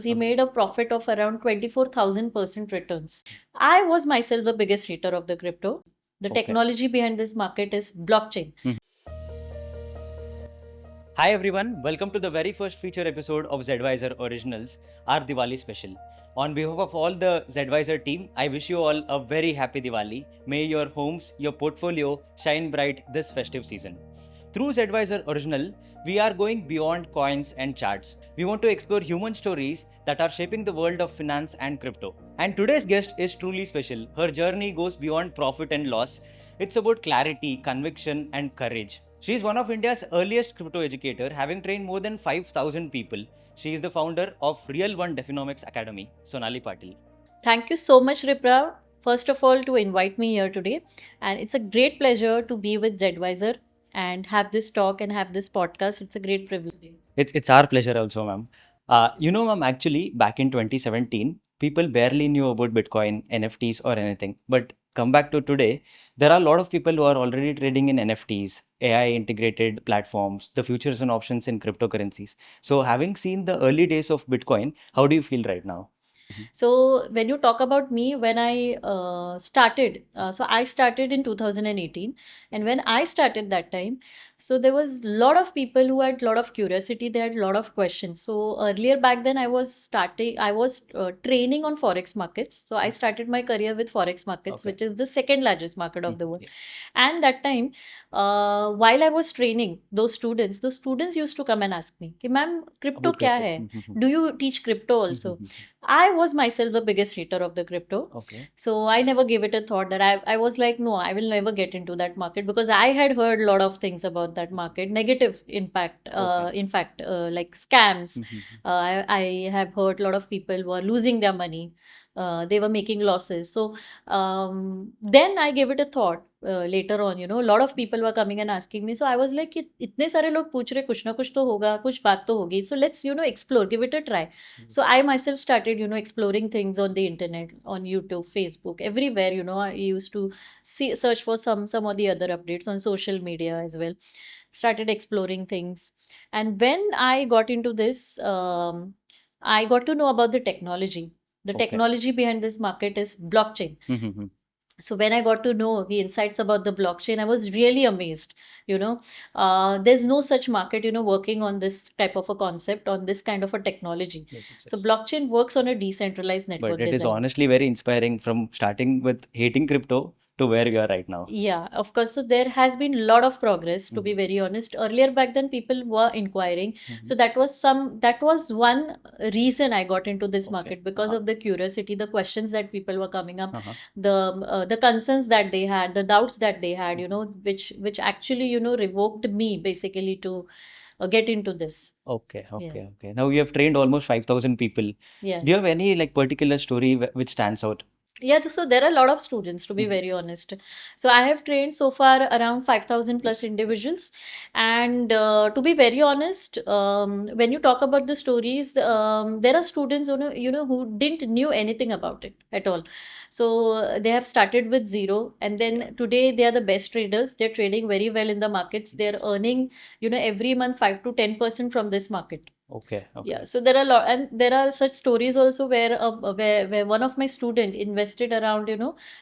He made a profit of around 24,000% returns. I was myself the biggest hater of the crypto. The Okay. technology behind this market is blockchain. Hi everyone, welcome to the very first feature episode of Zedvisor Originals, our Diwali special. On behalf of all the Zedvisor team, I wish you all a very happy Diwali. May your homes, your portfolio shine bright this festive season. Through Zedvisor Original, we are going beyond coins and charts. We want to explore human stories that are shaping the world of finance and crypto. And today's guest is truly special. Her journey goes beyond profit and loss. It's about clarity, conviction, and courage. She is one of India's earliest crypto educator, having trained more than 5,000 people. She is the founder of Real One Definomics Academy, Sonali Patil. Thank you so much, Ripra, first of all, to invite me here today. And it's a great pleasure to be with Zedvisor and have this talk and have this podcast. It's a great privilege. It's our pleasure also, ma'am. Ma'am, actually, back in 2017, people barely knew about Bitcoin, NFTs, or anything. But come back to today, there are a lot of people who are already trading in NFTs, AI integrated platforms, the futures and options in cryptocurrencies. So, having seen the early days of Bitcoin, how do you feel right now? So when you talk about me, when I started, so I started in 2018, and when I started that time, so there was a lot of people who had a lot of curiosity. They had a lot of questions. So earlier back then, I was training on forex markets. So I started my career with forex markets, Okay. which is the second largest market of the world. Yes. And that time, while I was training those students used to come and ask me, कि ma'am crypto About क्या crypto. है? Do you teach crypto also? I was myself the biggest hater of the crypto. Okay. So I never gave it a thought that I was like, no, I will never get into that market because I had heard a lot of things about that market, negative impact, Okay. in fact, like scams. I have heard a lot of people were losing their money. They were making losses. So then I gave it a thought later on, a lot of people were coming and asking me. So I was like, इतने सारे लोग पूछ रहे कुछ ना कुछ तो होगा, कुछ बात तो होगी. So let's, explore, give it a try. So I myself started, exploring things on the internet, on YouTube, Facebook, everywhere. I used to search for some or the other updates on social media as well. Started exploring things, and when I got into this, I got to know about the technology. The Okay. technology behind this market is blockchain. So when I got to know the insights about the blockchain, I was really amazed. There's no such market, working on this type of a concept, on this kind of a technology. Yes, yes, So yes. blockchain works on a decentralized But network it is design. honestly very inspiring from starting with hating crypto to where you are right now. Yeah, of course. So there has been a lot of progress, to be very honest. Earlier back then, people were inquiring. So that was one reason I got into this Okay. market because of the curiosity, the questions that people were coming up, Uh-huh. the concerns that they had, the doubts that they had, which actually, revoked me basically to get into this. Okay, Yeah. okay. Now you have trained almost 5,000 people. Yeah. Do you have any like particular story which stands out? Yeah, so there are a lot of students, to be very honest. So I have trained so far around 5,000 plus Yes, yes. individuals. And to be very honest, when you talk about the stories, there are students who didn't knew anything about it at all. So they have started with zero, and then today they are the best traders. They're trading very well in the markets. They're earning, every month 5 to 10% from this market. Okay, Yeah, okay. so there are a lot, and there are such stories also where one of my student invested around,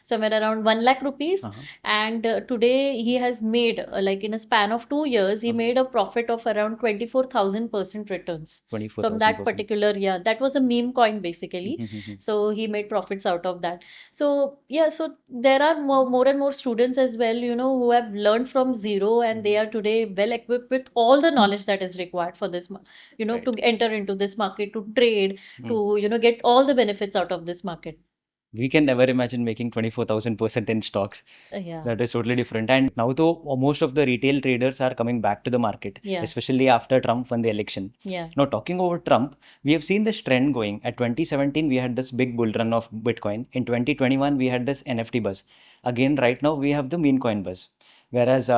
somewhere around 1 lakh rupees, Uh-huh. and today he has made, like in a span of 2 years, he made a profit of around 24,000% returns from 24,000%. that particular. Yeah, that was a meme coin basically. So he made profits out of that. So yeah, so there are more and more students as well, who have learned from zero, and they are today well equipped with all the knowledge that is required for this, Right. to enter into this market, to trade, Mm. to, get all the benefits out of this market. We can never imagine making 24,000% in stocks. Yeah. That is totally different. And now, though, most of the retail traders are coming back to the market, Yeah. especially after Trump won the election. Yeah. Now, talking over Trump, we have seen this trend going. At 2017, we had this big bull run of Bitcoin. In 2021, we had this NFT buzz. Again, right now, we have the meme coin buzz. Whereas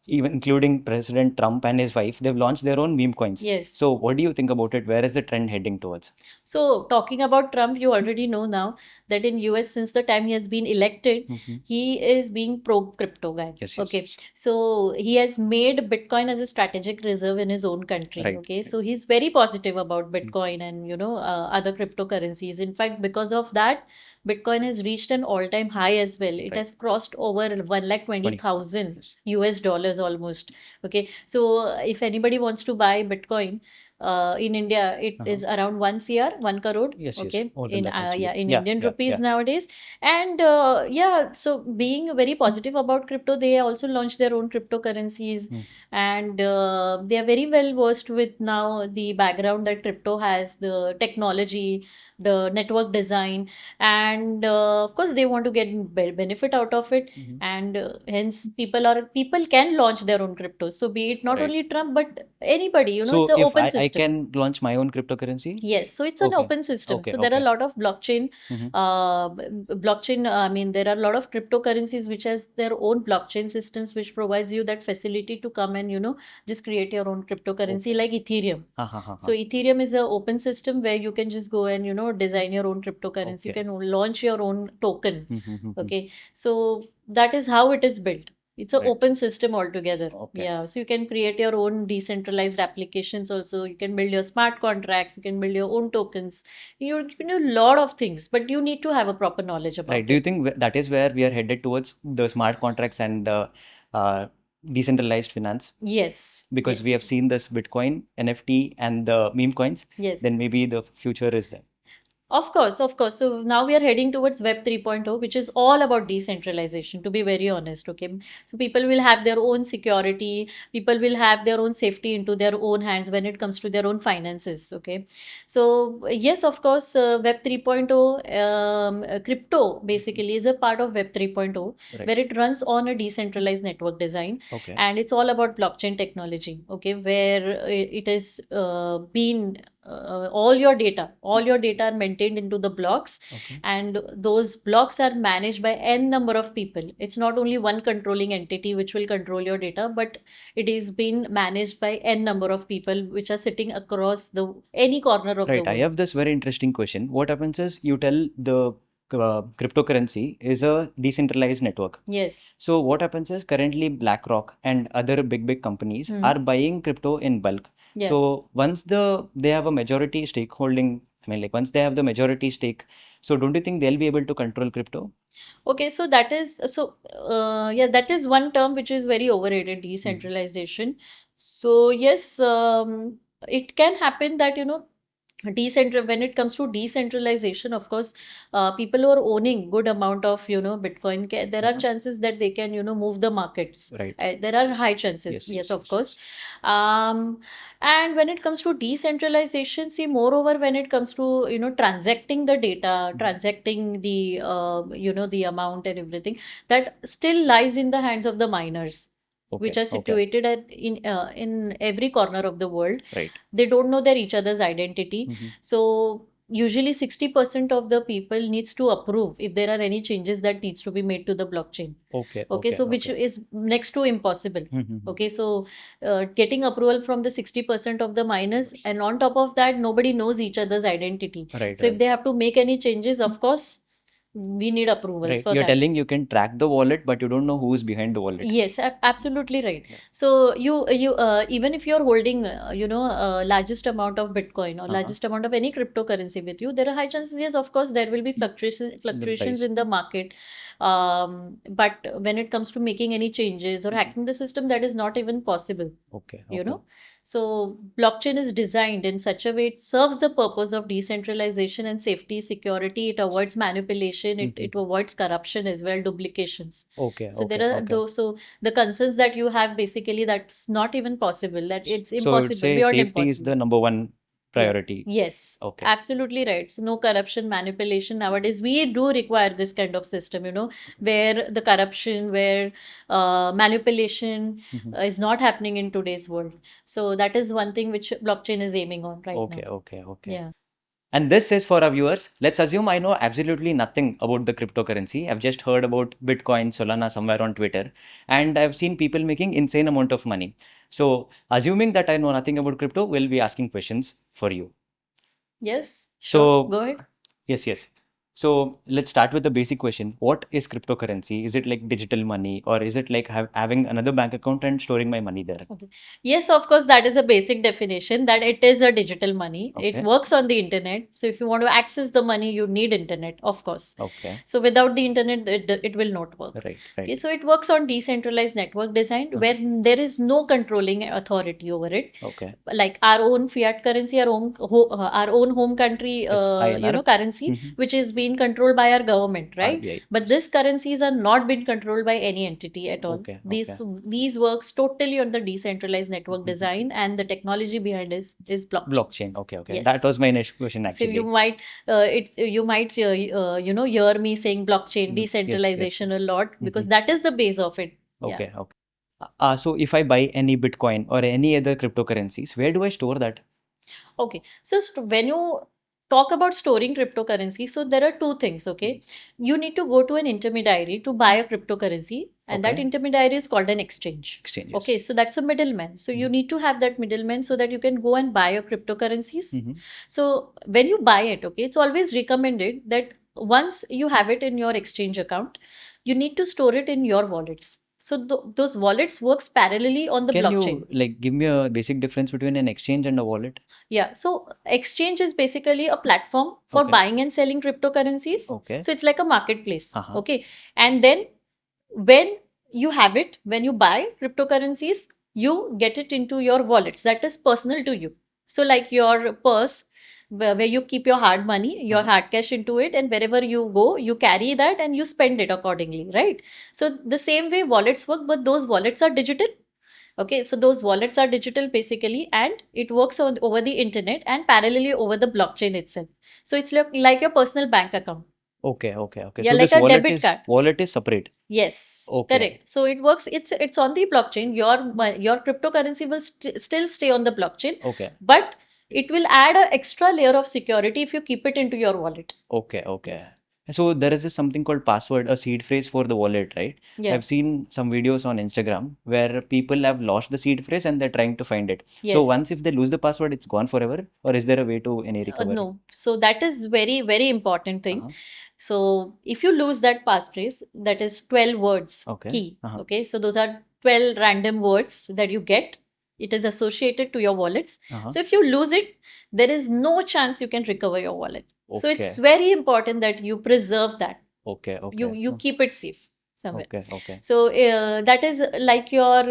even including President Trump and his wife, they've launched their own meme coins. Yes. So what do you think about it? Where is the trend heading towards? So talking about Trump, you already know now that in US, since the time he has been elected, he is being pro crypto guy. Yes, yes, Okay. yes. So he has made Bitcoin as a strategic reserve in his own country. Right, Okay. right. So he's very positive about Bitcoin and other cryptocurrencies. In fact, because of that, Bitcoin has reached an all-time high as well. It Right. has crossed over 1,20,000 Yes. US dollars almost. Yes. Okay. So if anybody wants to buy Bitcoin, in India, it is around 1 CR, 1 crore. Yes, yes. Okay. More than In that, actually. yeah, in Yeah, Indian yeah, rupees yeah. nowadays. And yeah, so being very positive about crypto, they also launched their own cryptocurrencies, and they are very well versed with now the background that crypto has, the technology, the network design, and of course they want to get benefit out of it, and hence people can launch their own cryptos. So be it not Right. only Trump but anybody, So it's an if open I system. can launch my own cryptocurrency? Yes, so it's an Okay. open system. Okay, So there are a okay. lot of blockchain, I mean, there are a lot of cryptocurrencies which has their own blockchain systems, which provides you that facility to come and just create your own cryptocurrency, like Ethereum. So Ethereum is an open system where you can just go and design your own cryptocurrency. You Okay. can launch your own token. Okay, so that is how it is built. It's an Right. open system altogether. Okay. Yeah, so you can create your own decentralized applications also. You can build your smart contracts. You can build your own tokens. You can do a lot of things, but you need to have a proper knowledge about Right. Do you it. think that is where we are headed towards, the smart contracts and decentralized finance? Yes. Because we yes. have seen this Bitcoin, NFT, and the meme coins. Yes. Then maybe the future is there. Of course, of course. So now we are heading towards Web 3.0, which is all about decentralization, to be very honest. Okay. So people will have their own security, people will have their own safety into their own hands when it comes to their own finances. Okay. So, yes, of course, Web 3.0, crypto basically is a part of Web 3.0, Right. where it runs on a decentralized network design. Okay. And it's all about blockchain technology. Okay. Where it is been all your data are maintained into the blocks, Okay. and those blocks are managed by n number of people. It's not only one controlling entity which will control your data, but it is being managed by n number of people which are sitting across the any corner of the Right. I world. have this very interesting question. What happens is you tell the cryptocurrency is a decentralized network. Yes. So what happens is currently BlackRock and other big companies are buying crypto in bulk. Yeah. So once they have a majority stakeholding, I mean, like once they have the majority stake, so don't you think they'll be able to control crypto? Okay, so that is yeah, that is one term which is very overrated, decentralization. So yes, it can happen that when it comes to decentralization, of course, people who are owning good amount of Bitcoin, there are chances that they can move the markets. Right. There are high chances. Yes, of course. And when it comes to decentralization, see, moreover, when it comes to transacting the data, transacting the the amount and everything, that still lies in the hands of the miners, which are situated in every corner of the world. Right. They don't know each other's identity. So usually 60% of the people needs to approve if there are any changes that needs to be made to the blockchain. Okay. So which is next to impossible. Okay, so getting approval from the 60% of the miners, and on top of that, nobody knows each other's identity. Right. So if they have to make any changes, of course, we need approvals Right. for You're that. telling you can track the wallet, but you don't know who is behind the wallet. Yes, absolutely right. So you even if you're holding largest amount of Bitcoin or largest amount of any cryptocurrency with you, there are high chances. Yes, of course, there will be fluctuations in the market. But when it comes to making any changes or hacking the system, that is not even possible. Okay. So blockchain is designed in such a way it serves the purpose of decentralization and safety, security. It avoids manipulation. It avoids corruption as well, duplications. Okay. So there are those. So the concerns that you have, basically, that's not even possible. That it's So impossible. you'd say Beyond safety is impossible. the number one priority. Yes. Okay. Absolutely right. So no corruption, manipulation. Nowadays, we do require this kind of system, where the corruption, where manipulation is not happening in today's world. So that is one thing which blockchain is aiming on right now. Okay. Yeah. And this is for our viewers. Let's assume I know absolutely nothing about the cryptocurrency. I've just heard about Bitcoin, Solana somewhere on Twitter, and I've seen people making insane amount of money. So, assuming that I know nothing about crypto, we'll be asking questions for you. Yes, sure. So, Go ahead. yes. So let's start with the basic question. What is cryptocurrency? Is it like digital money, or is it like having another bank account and storing my money there? Okay. Yes, of course, that is a basic definition that it is a digital money. It Okay. works on the internet. So if you want to access the money, you need internet, of course. Okay. So without the internet, it will not work. Right. Okay, Right. so it works on decentralized network design Uh-huh. where there is no controlling authority over it. Okay. Like our own fiat currency, our own home country, Yes, INR. currency, Mhm. which is being controlled by our government, right? RBI. But these currencies are not being controlled by any entity at all. Okay. These works totally on the decentralized network Mhm. design, and the technology behind is blockchain. Blockchain. Okay. That Yes. was my next question So actually. you might hear me saying blockchain Yes. decentralization a lot because that is the base of it. Yeah. Okay. So if I buy any Bitcoin or any other cryptocurrencies, where do I store that? Okay. So when you talk about storing cryptocurrency, so there are two things. Okay, you need to go to an intermediary to buy a cryptocurrency, and that Okay. intermediary is called an exchange. Exchange. Yes. Okay, so that's a middleman. So you Mhm. need to have that middleman so that you can go and buy your cryptocurrencies. Mhm. So when you buy it, okay, it's always recommended that once you have it in your exchange account, you need to store it in your wallets. So those wallets works parallelly on the Can blockchain. you like give me a basic difference between an exchange and a wallet? Yeah, so exchange is basically a platform for Okay. buying and selling cryptocurrencies. Okay. So it's like a marketplace. Uh-huh. Okay. And then when you have it, when you buy cryptocurrencies, you get it into your wallets. That is personal to you. So like your purse, where you keep your hard money, your Uh-huh. hard cash into it, and wherever you go, you carry that and you spend it accordingly, right? So the same way wallets work, but those wallets are digital. Okay, so those wallets are digital basically, and it works over the internet and parallelly over the blockchain itself. So it's like your personal bank account. Okay. Yeah, So like this a debit card. wallet is separate. Yes, Okay. correct. So it works. It's on the blockchain. Your cryptocurrency will still stay on the blockchain, Okay. but it will add an extra layer of security if you keep it into your wallet. Okay. Yes. So there is this something called password, a seed phrase for the wallet, right? Yeah. I've seen some videos on Instagram where people have lost the seed phrase and they're trying to find it. So Yes. once if they lose the password, it's gone forever, or is there a way to any recovery? No. So that is very, very important thing. Uh-huh. So if you lose that passphrase, that is 12 words Okay. key. Uh-huh. Okay. So those are 12 random words that you get. It is associated to your wallets. Uh-huh. So if you lose it, there is no chance you can recover your wallet. So it's Okay. very important that you preserve that. Okay. You keep it safe somewhere. Okay. So that is like your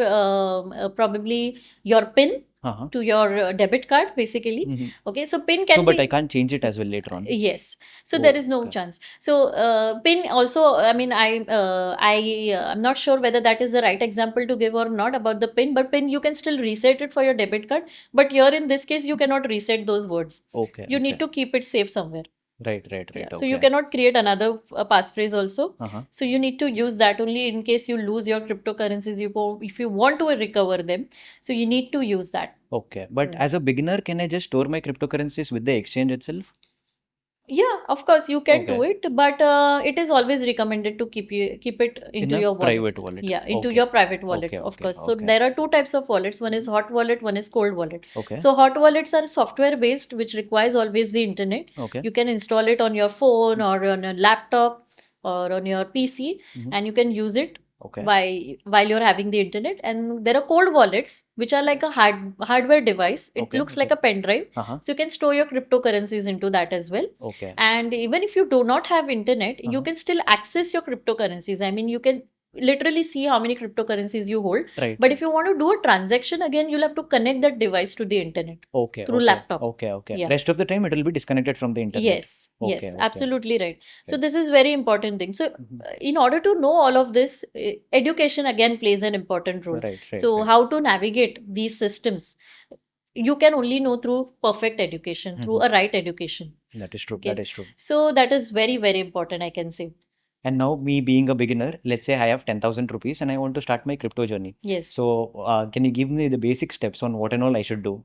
probably your PIN Uh-huh. to your debit card basically. Mhm. Okay, so PIN So, can but be I can't change it as well later on. yes. So Oh, there is no okay. chance. So PIN also. I mean, I'm not sure whether that is the right example to give or not about the PIN. But PIN you can still reset it for your debit card. But here in this case, you cannot reset those words. Okay. You need to keep it safe somewhere. Right. Yeah. So Okay. you cannot create another passphrase also. Uh-huh. So you need to use that only in case you lose your cryptocurrencies. If you want to recover them, so you need to use that. Okay. But Mm. as a beginner, can I just store my cryptocurrencies with the exchange itself? Yeah, of course you can do Okay. it, but it is always recommended to keep it into In a your wallet. private wallet. Yeah, into Okay. your private wallets, of Okay. course. So Okay. there are two types of wallets. One is hot wallet, one is cold wallet. Okay. So hot wallets are software based, which requires always the internet. Okay. You can install it on your phone or on a laptop or on your PC, Mhm. and you can use it Okay. while you're having the internet. And there are cold wallets, which are like a hardware device. It Okay. looks like a pen drive. Uh-huh. So you can store your cryptocurrencies into that as well. Okay. And even if you do not have internet, you Uh-huh. can still access your cryptocurrencies. I mean, you can literally see how many cryptocurrencies you hold. Right. But if you want to do a transaction, again, you'll have to connect that device to the internet Okay. through Okay. laptop. Okay. Yeah. Rest of the time it will be disconnected from the internet. Yes, Okay. yes, absolutely right. So Right. this is very important thing. So Mhm. in order to know all of this, education again plays an important role. Right. So how to navigate these systems, you can only know through perfect education, through a right education. That is true. Okay. That is true. So that is very, very important, I can say. And now, me being a beginner, let's say I have 10,000 rupees and I want to start my crypto journey. Yes. So, can you give me the basic steps on what and all I should do?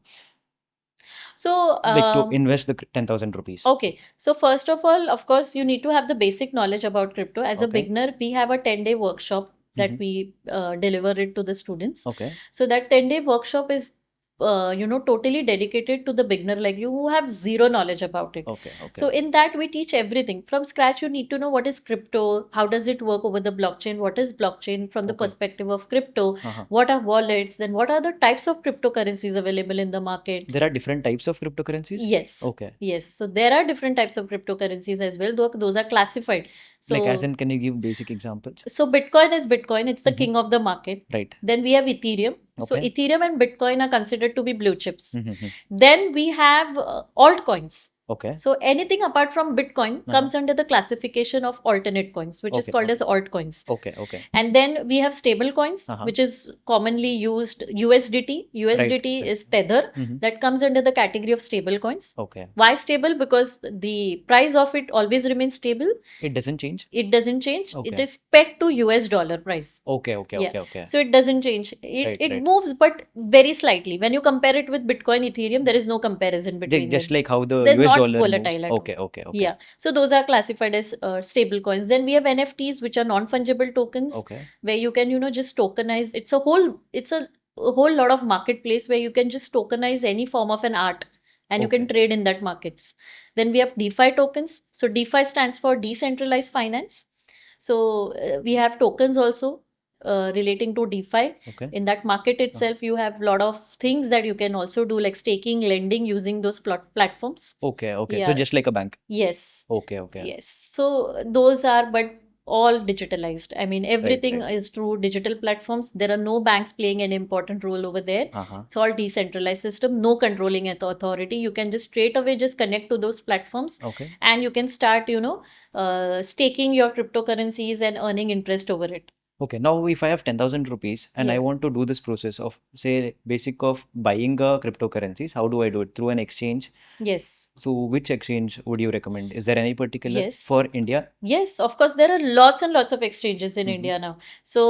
So Like to invest the 10,000 rupees. okay, so first of all, of course, you need to have the basic knowledge about crypto. As a Okay. beginner, we have a 10-day workshop that Mhm. we deliver it to the students. Okay. So that 10-day workshop is totally dedicated to the beginner like you who have zero knowledge about it. Okay. Okay. So in that we teach everything from scratch. You need to know what is crypto, how does it work over the blockchain, what is blockchain from the Okay. perspective of crypto, Uh-huh. what are wallets, then what are the types of cryptocurrencies available in the market. There are different types of cryptocurrencies? Yes. Okay. Yes. So there are different types of cryptocurrencies as well, though those are classified. So Like as in, can you give basic examples? so Bitcoin is Bitcoin. It's the Mhm. king of the market. Right. Then we have Ethereum. So Okay. Ethereum and Bitcoin are considered to be blue chips. Mhm. Then we have altcoins. Okay. So anything apart from Bitcoin comes under the classification of alternate coins, which is Okay, called okay. as altcoins. Okay. Okay. And then we have stable coins, Uh-huh. which is commonly used USDT. USDT right. is Tether. Mhm. That comes under the category of stable coins. Okay. Why stable? Because the price of it always remains stable. It doesn't change? It doesn't change. Okay. It is pegged to US dollar price. Okay. Okay. Yeah. Okay. Okay. So it doesn't change. It Right. moves, but very slightly. When you compare it with Bitcoin, Ethereum, there is no comparison between Just them. like how the There's US not dollar volatile moves. at all. Okay. Okay. Okay. Yeah. So those are classified as stable coins. Then we have NFTs, which are non-fungible tokens, Okay. where you can, just tokenize. It's a whole lot of marketplace where you can just tokenize any form of an art and you can Okay. trade in that markets. Then we have DeFi tokens. So DeFi stands for decentralized finance. So we have tokens also relating to DeFi. Okay. In that market itself, you have a lot of things that you can also do, like staking, lending using those platforms. Okay. Okay. So Yeah. just like a bank. Yes. Okay. Okay. Yes. So those are, but all digitalized. I mean, everything right. is through digital platforms. There are no banks playing an important role over there. Uh-huh. It's all decentralized system, no controlling authority. You can just straight away just connect to those platforms Okay. and you can start, staking your cryptocurrencies and earning interest over it. Okay. Now, if I have 10,000 rupees and I Yes. want to do this process of, say, basic of buying cryptocurrencies, how do I do it? Through an exchange? Yes. So, which exchange would you recommend? Is there any particular Yes. for India? Yes, of course, there are lots and lots of exchanges in Mhm. India now. So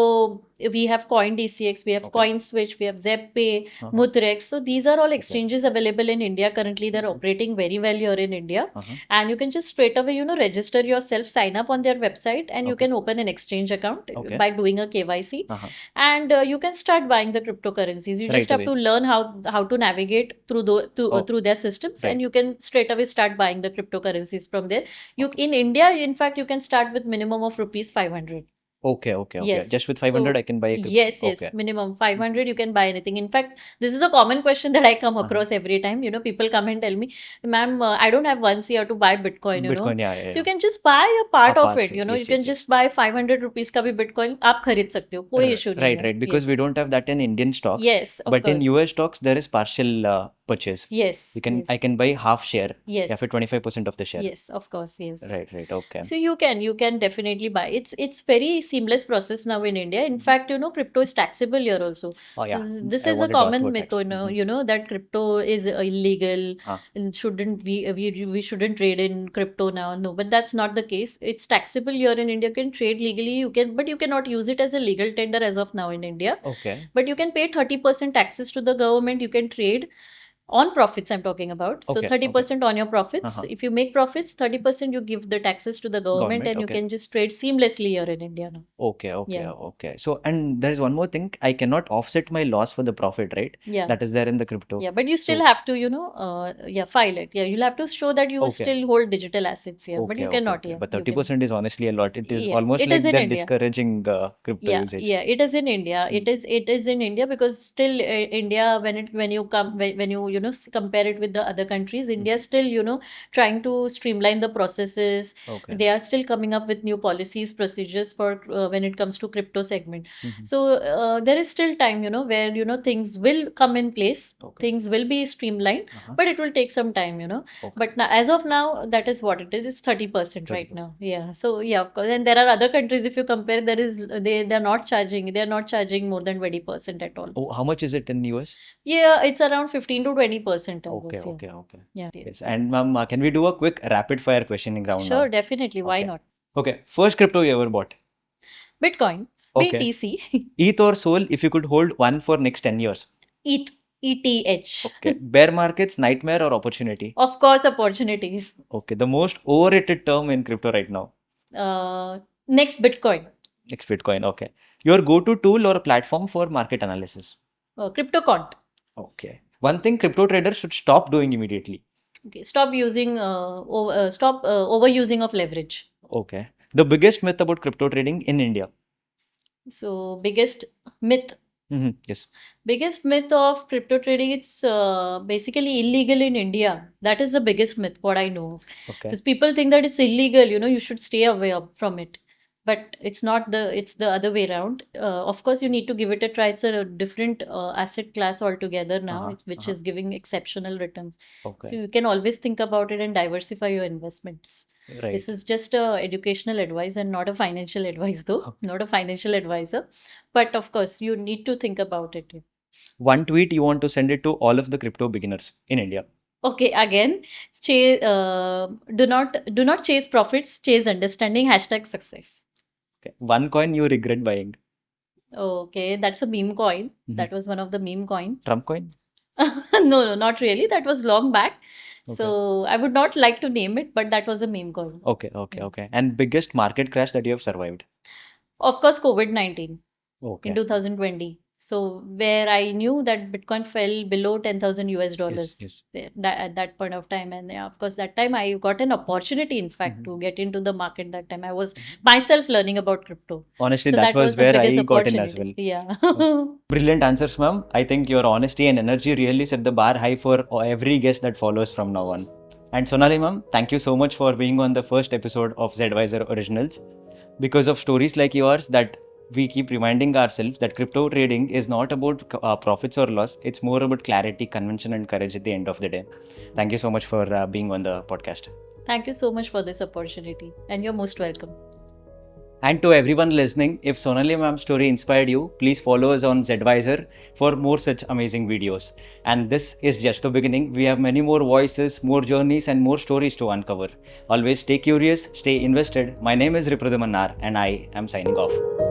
we have CoinDCX, we have Okay. CoinSwitch, we have ZepPay, Uh-huh. Mutrex. So these are all exchanges available in India currently. They're Mhm. operating very well here in India. Uh-huh. And you can just straight away, register yourself, sign up on their website, and you Okay. can open an exchange account Okay. by doing a KYC. Uh-huh. And you can start buying the cryptocurrencies. You just Right have away. to learn how to navigate through Oh. through their systems, Right. and you can straight away start buying the cryptocurrencies from there. In India, in fact, you can start with minimum of rupees 500. Okay. Okay. Okay. Yes. Just with 500, So, I can buy a crypto. yes, Okay. minimum 500 you can buy anything. In fact, this is a common question that I come Uh-huh. across every time. People come and tell me, ma'am, I don't have 1 CR to buy Bitcoin, Bitcoin, yeah, yeah, So you yeah. can just buy a part A of part it, of it. you Yes, can yes, just buy 500 rupees का भी Bitcoin आप खरीद सकते हो, कोई issue नहीं Right, है. right. Because Yes. we don't have that in Indian stocks. Yes, of But in course. US stocks, there is partial purchase. Yes. I Yes. can buy half share. Yes. Yeah, for 25% of the share. Yes, of course, yes. Right, right. Okay. So you can definitely buy. It's very seamless process now in India. In fact, crypto is taxable here also. Oh, yeah. This I is a wanted to ask common about myth, tax. Mhm. that crypto is illegal Huh. and shouldn't we shouldn't trade in crypto now. No, but that's not the case. It's taxable here in India. You can trade legally. But you cannot use it as a legal tender as of now in India. Okay. But you can pay 30% taxes to the government. You can trade on profits, I'm talking about. So Okay, 30% on your profits. Uh-huh. If you make profits, 30% you give the taxes to the government, and you okay. can just trade seamlessly here in India now. Okay, okay, Yeah. okay. So, and there is one more thing. I cannot offset my loss for the profit, right? Yeah. That is there in the crypto. Yeah, but you still So- have to, file it. Yeah, you'll have to show that you Okay. still hold digital assets here, but Okay, you okay, cannot. okay. Yeah, But you can. 30% is honestly a lot. It is Yeah, almost it like is in they're India. discouraging crypto Yeah, usage. yeah, it is in India. Mm. It is in India because still India, when you come when you compare it with the other countries, India is still trying to streamline the processes. Okay. They are still coming up with new policies, procedures for when it comes to crypto segment. Mhm. So there is still time, where things will come in place, Okay. things will be streamlined, Uh-huh. but it will take some time. Okay. But now, as of now, that is what it is. It's 30% right 30%. now. Yeah. So yeah, of course. And there are other countries, if you compare, they're not charging more than 20% at all. Oh, how much is it in US? Yeah, it's around 15 to 20%. I Okay, guess, yeah. okay, okay. Yeah. Yes. And ma'am, can we do a quick rapid fire questioning round Sure, now? definitely. Why Okay. not? Okay. First crypto you ever bought? Bitcoin, Okay. BTC, ETH or Sol if you could hold one for next 10 years? ETH. ETH. Okay. Bear markets, nightmare or opportunity? Of course, opportunities. Okay. The most overrated term in crypto right now. Next, Bitcoin. Next Bitcoin. Okay. Your go-to tool or platform for market analysis? CryptoCont. Okay. One thing crypto traders should stop doing immediately. Okay, stop overusing of leverage. Okay. The biggest myth about crypto trading in India. So biggest myth Yes. biggest myth of crypto trading, it's basically illegal in India. That is the biggest myth, what I know. Okay. Because people think that it's illegal, you should stay away from it. But it's the other way around. Of course, you need to give it a try. It's a different asset class altogether now, which is giving exceptional returns. So Okay. you can always think about it and diversify your investments. Right. This is just educational advice and not a financial advice, though. Okay. Not a financial advisor. But of course, you need to think about it. One tweet you want to send it to all of the crypto beginners in India. Okay, again, do not chase profits, chase understanding. #success. Okay. One coin you regret buying. Okay, that's a meme coin. Mhm. That was one of the meme coin. Trump coin? No, not really. That was long back. Okay. So I would not like to name it, but that was a meme coin. Okay. And biggest market crash that you have survived? Of course, COVID-19 Okay. in 2020. So where I knew that Bitcoin fell below 10,000 US dollars. Yes. At that point of time, and yeah, of course that time I got an opportunity, in fact, to get into the market. That time I was myself learning about crypto. Honestly, So that was the where biggest I got in as well. opportunity. Yeah. Brilliant answers, ma'am. I think your honesty and energy really set the bar high for every guest that follows from now on. And Sonali, ma'am, thank you so much for being on the first episode of Zedvisor Originals. Because of stories like yours, that we keep reminding ourselves that crypto trading is not about profits or loss. It's more about clarity, convention, and courage at the end of the day. Thank you so much for being on the podcast. Thank you so much for this opportunity, and you're most welcome. And to everyone listening, if Sonali ma'am's story inspired you, please follow us on Zedvisor for more such amazing videos. And this is just the beginning. We have many more voices, more journeys, and more stories to uncover. Always stay curious, stay invested. My name is Ripratham Annar, and I am signing off.